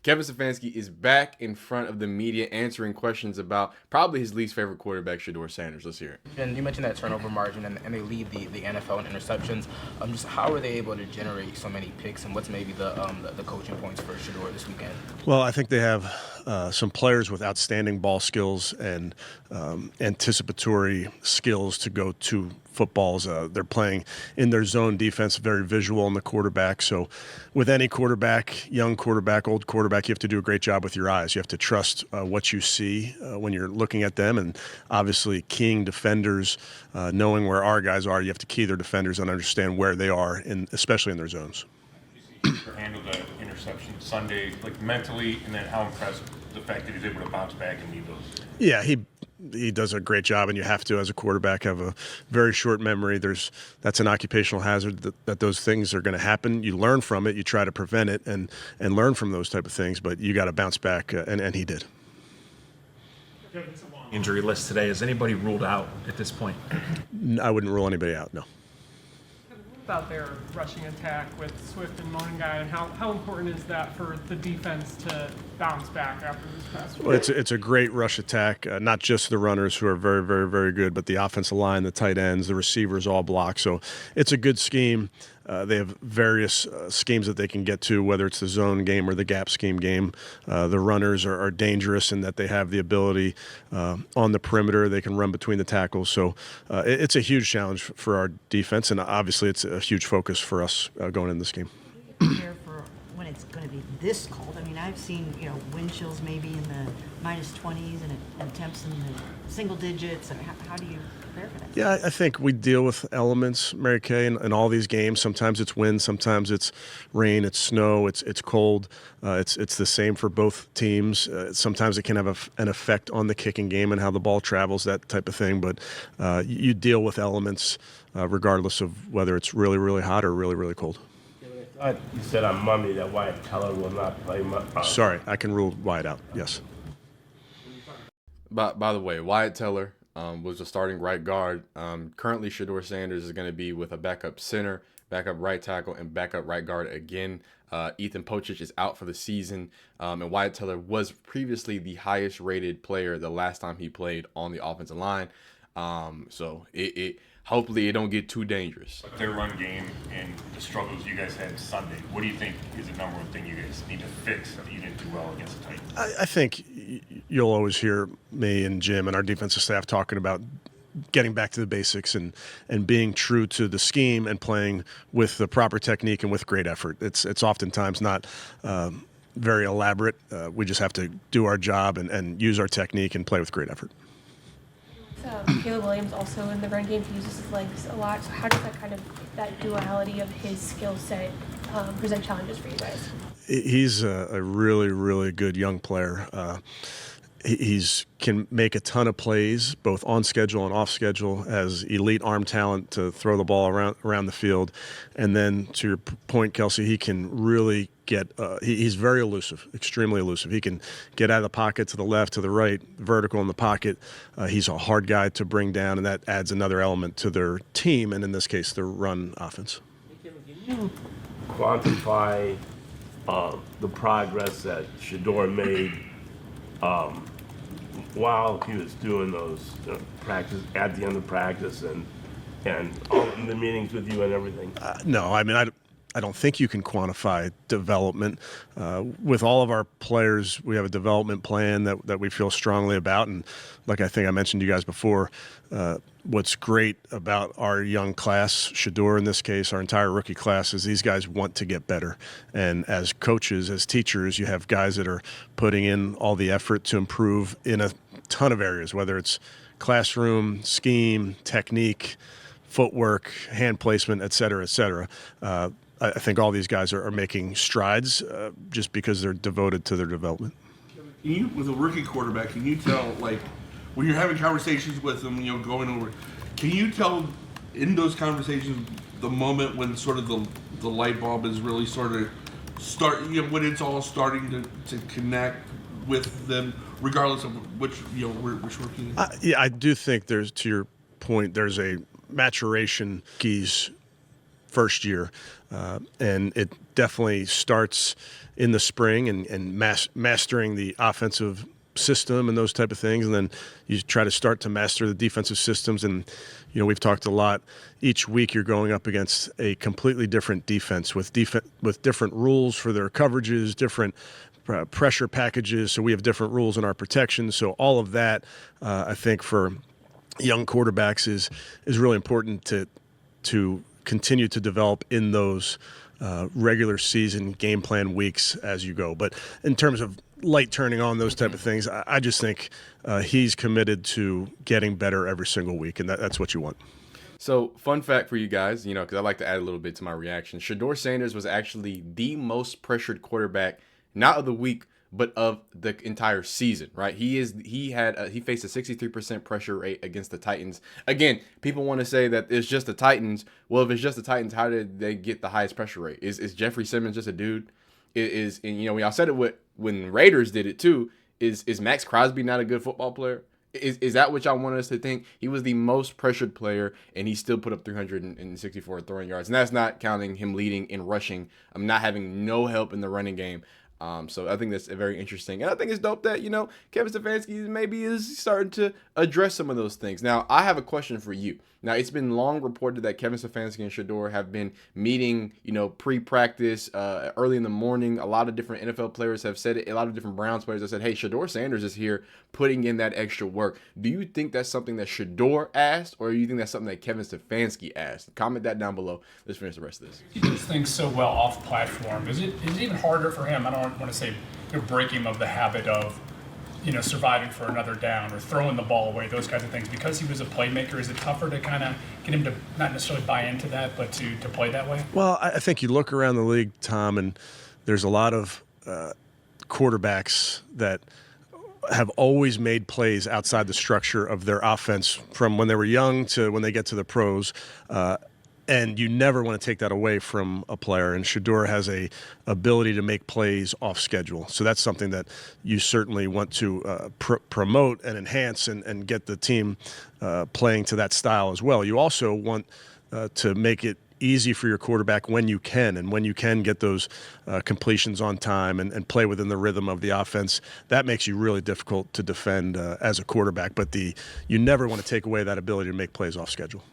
Kevin Stefanski is back in front of the media answering questions about probably his least favorite quarterback, Shedeur Sanders. Let's hear it. And you mentioned that turnover margin, and they lead the NFL in interceptions. Just how are they able to generate so many picks, and what's maybe the coaching points for Shedeur this weekend? Well, I think they have some players with outstanding ball skills and anticipatory skills to go to footballs. They're playing in their zone defense, very visual in the quarterback. So with any quarterback, young quarterback, old quarterback, you have to do a great job with your eyes. You have to trust what you see when you're looking at them. And obviously keying defenders, knowing where our guys are, you have to key their defenders and understand where they are, especially in their zones. Handle the interception Sunday, like mentally, and then how impressed the fact that he's able to bounce back and lead those? Yeah, he does a great job, and you have to, as a quarterback, have a very short memory. That's an occupational hazard that those things are going to happen. You learn from it, you try to prevent it, and learn from those type of things. But you got to bounce back, and he did. Injury list today. Is anybody ruled out at this point? I wouldn't rule anybody out. No. About their rushing attack with Swift and Mongai, and how important is that for the defense to bounce back after this past week? Well, it's a great rush attack, not just the runners who are very, very, very good, but the offensive line, the tight ends, the receivers all block. So it's a good scheme. They have various schemes that they can get to, whether it's the zone game or the gap scheme game. The runners are dangerous in that they have the ability on the perimeter. They can run between the tackles. So it's a huge challenge for our defense, and obviously it's a huge focus for us going in this game. Prepare for when it's going to be this cold. I mean, I've seen wind chills maybe in the -20s and temps in the single digits. How do you prepare for that? Yeah, I think we deal with elements, Mary Kay, in all these games. Sometimes it's wind, sometimes it's rain, it's snow, it's cold. It's the same for both teams. Sometimes it can have an effect on the kicking game and how the ball travels, that type of thing. But you deal with elements regardless of whether it's really, really hot or really, really cold. You said on Monday that Wyatt Teller will not play. Sorry, I can rule Wyatt out. Yes. By the way, Wyatt Teller was the starting right guard. Currently, Shedeur Sanders is going to be with a backup center, backup right tackle, and backup right guard again. Ethan Pocic is out for the season, and Wyatt Teller was previously the highest rated player the last time he played on the offensive line. So hopefully it don't get too dangerous. Their run game and the struggles you guys had Sunday, what do you think is the number one thing you guys need to fix that you didn't do well against the Titans? I think you'll always hear me and Jim and our defensive staff talking about getting back to the basics and being true to the scheme and playing with the proper technique and with great effort. It's oftentimes not very elaborate. We just have to do our job and use our technique and play with great effort. Caleb Williams also in the run game, he uses his legs a lot. So how does that duality of his skill set present challenges for you guys? He's a really, really good young player. He's can make a ton of plays, both on schedule and off schedule, has elite arm talent to throw the ball around the field. And then to your point, Kelsey, he can really get he's very elusive, extremely elusive. He can get out of the pocket to the left, to the right, vertical in the pocket. He's a hard guy to bring down, and that adds another element to their team, and in this case, their run offense. Can you quantify the progress that Shedeur made while he was doing those practice at the end of practice and all in the meetings with you and everything? No, I mean I don't think you can quantify development. With all of our players, we have a development plan that we feel strongly about, and like I think I mentioned to you guys before, what's great about our young class, Shedeur in this case, our entire rookie class, is these guys want to get better. And as coaches, as teachers, you have guys that are putting in all the effort to improve in a ton of areas, whether it's classroom, scheme, technique, footwork, hand placement, et cetera, et cetera. I think all these guys are making strides just because they're devoted to their development. Can you, with a rookie quarterback, can you tell, like, when you're having conversations with them, going over, can you tell in those conversations the moment when sort of the light bulb is really sort of when it's all starting to connect with them, regardless of which rookie? Yeah, I do think there's, to your point, there's a maturation keys first year, and it definitely starts in the spring and mastering the offensive system and those type of things, and then you try to start to master the defensive systems. And we've talked a lot. Each week you're going up against a completely different defense with different rules for their coverages, different pressure packages. So we have different rules in our protection. So all of that, I think, for young quarterbacks is really important to continue to develop in those regular season game plan weeks as you go. But in terms of light turning on, those type of things, I just think he's committed to getting better every single week, and that's what you want. So, fun fact for you guys, because I like to add a little bit to my reaction. Shedeur Sanders was actually the most pressured quarterback, not of the week, but of the entire season, right? He faced a 63% pressure rate against the Titans. Again, people want to say that it's just the Titans. Well, if it's just the Titans, how did they get the highest pressure rate? Is Jeffrey Simmons just a dude? Y'all said it when Raiders did it too. Is Max Crosby not a good football player? Is that what y'all want us to think? He was the most pressured player, and he still put up 364 throwing yards, and that's not counting him leading in rushing. I'm not having no help in the running game. So I think that's very interesting. And I think it's dope that, Kevin Stefanski maybe is starting to address some of those things. Now, I have a question for you. Now, it's been long reported that Kevin Stefanski and Shedeur have been meeting, pre-practice early in the morning. A lot of different NFL players have said it. A lot of different Browns players have said, hey, Shedeur Sanders is here putting in that extra work. Do you think that's something that Shedeur asked, or do you think that's something that Kevin Stefanski asked? Comment that down below. Let's finish the rest of this. He does things so well off platform. Is it even harder for him? I don't want to say break him of the habit of surviving for another down or throwing the ball away, those kinds of things. Because he was a playmaker, is it tougher to kind of get him to not necessarily buy into that, but to play that way? Well, I think you look around the league, Tom, and there's a lot of quarterbacks that have always made plays outside the structure of their offense from when they were young to when they get to the pros. And you never want to take that away from a player. And Shedeur has a ability to make plays off schedule. So that's something that you certainly want to promote and enhance and get the team playing to that style as well. You also want to make it easy for your quarterback when you can, and when you can get those completions on time and play within the rhythm of the offense. That makes you really difficult to defend as a quarterback. But you never want to take away that ability to make plays off schedule.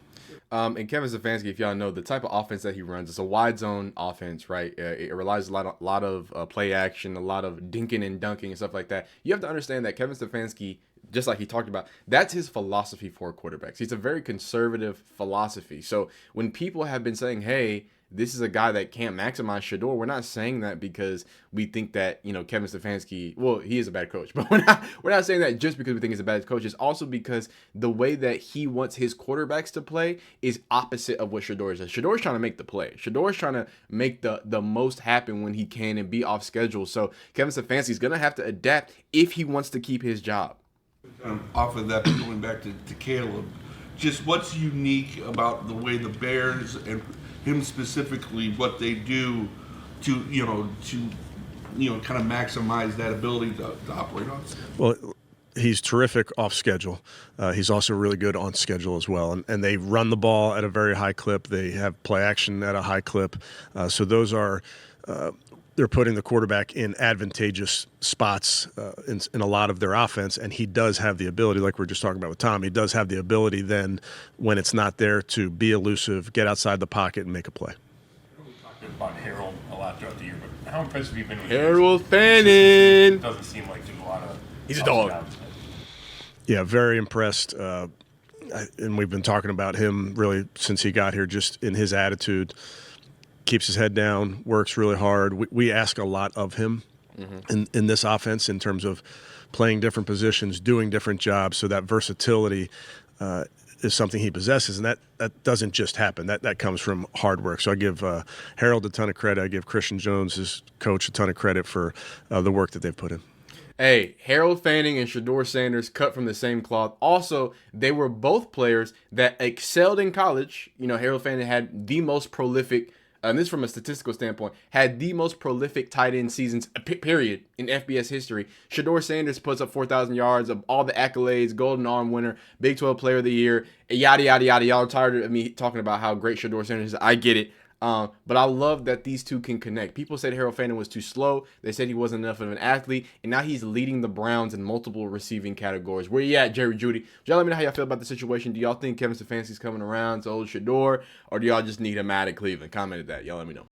And Kevin Stefanski, if y'all know, the type of offense that he runs, it's a wide zone offense, right? It relies a lot of play action, a lot of dinking and dunking and stuff like that. You have to understand that Kevin Stefanski, just like he talked about, that's his philosophy for quarterbacks. He's a very conservative philosophy. So when people have been saying, hey, this is a guy that can't maximize Shedeur, we're not saying that because we think that, Kevin Stefanski, well, he is a bad coach, but we're not saying that just because we think he's a bad coach. It's also because the way that he wants his quarterbacks to play is opposite of what Shedeur does. Shedeur's trying to make the play. Shedeur's trying to make the most happen when he can and be off schedule. So Kevin Stefanski's going to have to adapt if he wants to keep his job. Off of that, going back to Caleb, just what's unique about the way the Bears and him specifically, what they do to kind of maximize that ability to operate on schedule? Well, he's terrific off schedule. He's also really good on schedule as well. And they run the ball at a very high clip. They have play action at a high clip. So those are they're putting the quarterback in advantageous spots in a lot of their offense, and he does have the ability, like we were just talking about with Tom, he does have the ability then, when it's not there, to be elusive, get outside the pocket, and make a play. We talked about Harold a lot throughout the year, but how impressive have you been with Harold him? Fanning? Doesn't seem like there's a lot of... He's a dog. Yeah, very impressed. And we've been talking about him really since he got here, just in his attitude. Keeps his head down, works really hard. We ask a lot of him in this offense in terms of playing different positions, doing different jobs. So that versatility is something he possesses, and that doesn't just happen. That comes from hard work. So I give Harold a ton of credit. I give Christian Jones, his coach, a ton of credit for the work that they've put in. Hey, Harold Fanning and Shedeur Sanders cut from the same cloth. Also, they were both players that excelled in college. Harold Fanning had the most prolific, and this from a statistical standpoint, had the most prolific tight end seasons, period, in FBS history. Shedeur Sanders puts up 4,000 yards, of all the accolades, Golden Arm winner, Big 12 Player of the Year, yada, yada, yada. Y'all are tired of me talking about how great Shedeur Sanders is. I get it. But I love that these two can connect. People said Harold Fanning was too slow. They said he wasn't enough of an athlete. And now he's leading the Browns in multiple receiving categories. Where you at, Jerry Judy? Y'all let me know how y'all feel about the situation. Do y'all think Kevin Stefanski's coming around to old Shedeur? Or do y'all just need him out of Cleveland? Comment that. Y'all let me know.